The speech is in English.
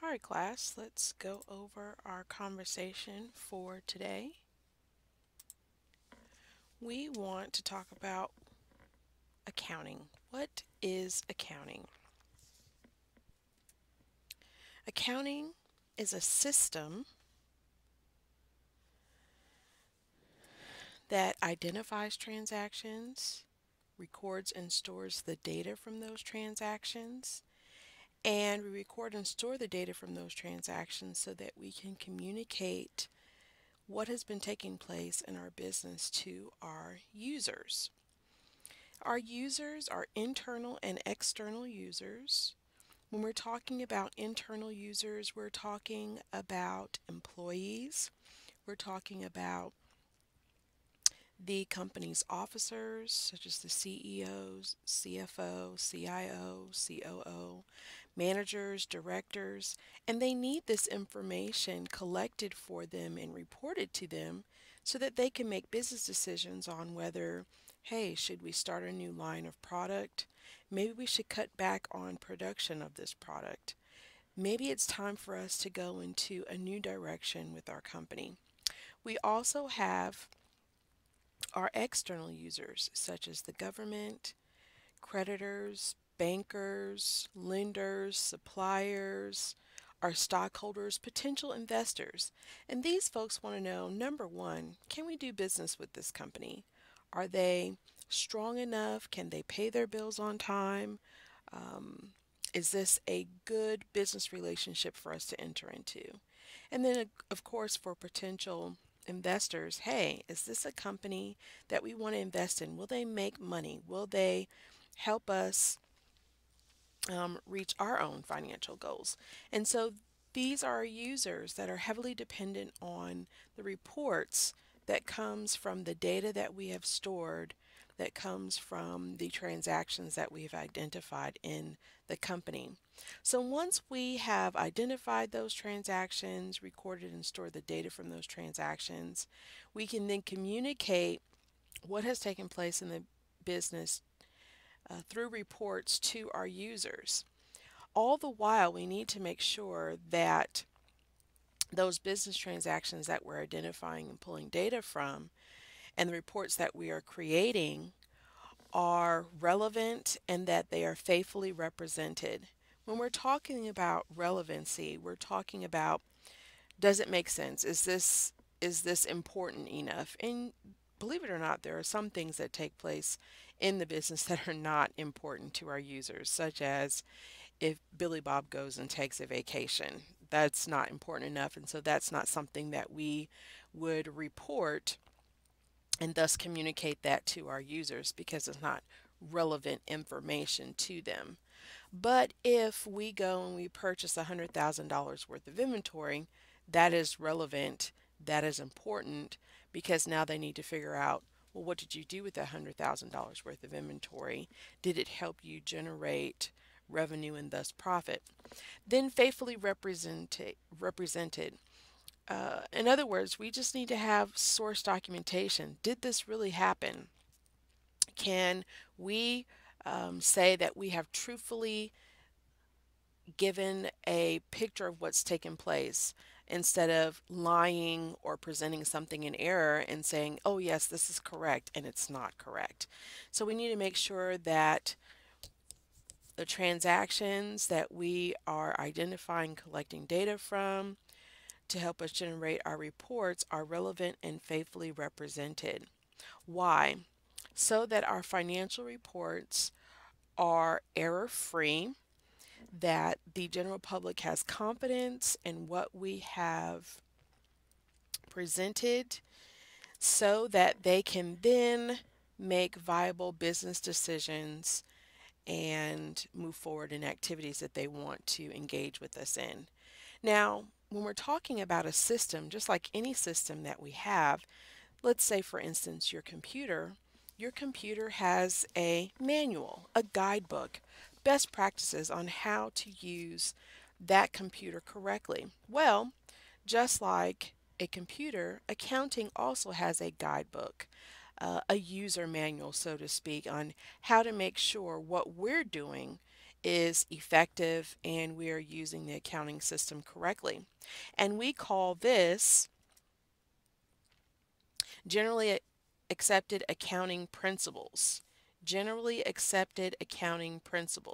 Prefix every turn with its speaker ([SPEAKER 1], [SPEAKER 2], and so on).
[SPEAKER 1] All right, class, let's go over our conversation for today. We want to talk about accounting. What is accounting? Accounting is a system that identifies transactions, records and stores the data from those transactions, and we record and store the data from those transactions so that we can communicate what has been taking place in our business to our users. Our users are internal and external users. When we're talking about internal users, we're talking about employees. We're talking about the company's officers, such as the CEOs, CFO, CIO, COO, managers, directors, and they need this information collected for them and reported to them so that they can make business decisions on whether, hey, should we start a new line of product? Maybe we should cut back on production of this product. Maybe it's time for us to go into a new direction with our company. We also have our external users, such as the government, creditors, bankers, lenders, suppliers, our stockholders, potential investors. And these folks want to know, number one, can we do business with this company? Are they strong enough? Can they pay their bills on time? Um, is this a good business relationship for us to enter into? And then, of course, for potential investors, hey, is this a company that we want to invest in? Will they make money? Will they help us reach our own financial goals? And so these are users that are heavily dependent on the reports that comes from the data that we have stored, that comes from the transactions that we have identified in the company. So once we have identified those transactions, recorded and stored the data from those transactions, we can then communicate what has taken place in the business through reports to our users. All the while, we need to make sure that those business transactions that we're identifying and pulling data from and the reports that we are creating are relevant and that they are faithfully represented. When we're talking about relevancy, we're talking about, does it make sense? Is this important enough? And believe it or not, there are some things that take place in the business that are not important to our users, such as if Billy Bob goes and takes a vacation. That's not important enough, and so that's not something that we would report and thus communicate that to our users because it's not relevant information to them. But if we go and we purchase $100,000 worth of inventory, that is relevant, that is important because now they need to figure out, well, what did you do with that $100,000 worth of inventory? Did it help you generate revenue and thus profit? Then faithfully represented. In other words, we just need to have source documentation. Did this really happen? Can we say that we have truthfully given a picture of what's taken place instead of lying or presenting something in error and saying, oh, yes, this is correct, and it's not correct? So we need to make sure that the transactions that we are identifying, collecting data from to help us generate our reports are relevant and faithfully represented. Why? So that our financial reports are error free, that the general public has confidence in what we have presented, so that they can then make viable business decisions and move forward in activities that they want to engage with us in. Now, when we're talking about a system, just like any system that we have, let's say, for instance, your computer has a manual, a guidebook, best practices on how to use that computer correctly. Well, just like a computer, accounting also has a guidebook, a user manual, so to speak, on how to make sure what we're doing is effective and we are using the accounting system correctly. And we call this generally accepted accounting principles. Generally accepted accounting principles.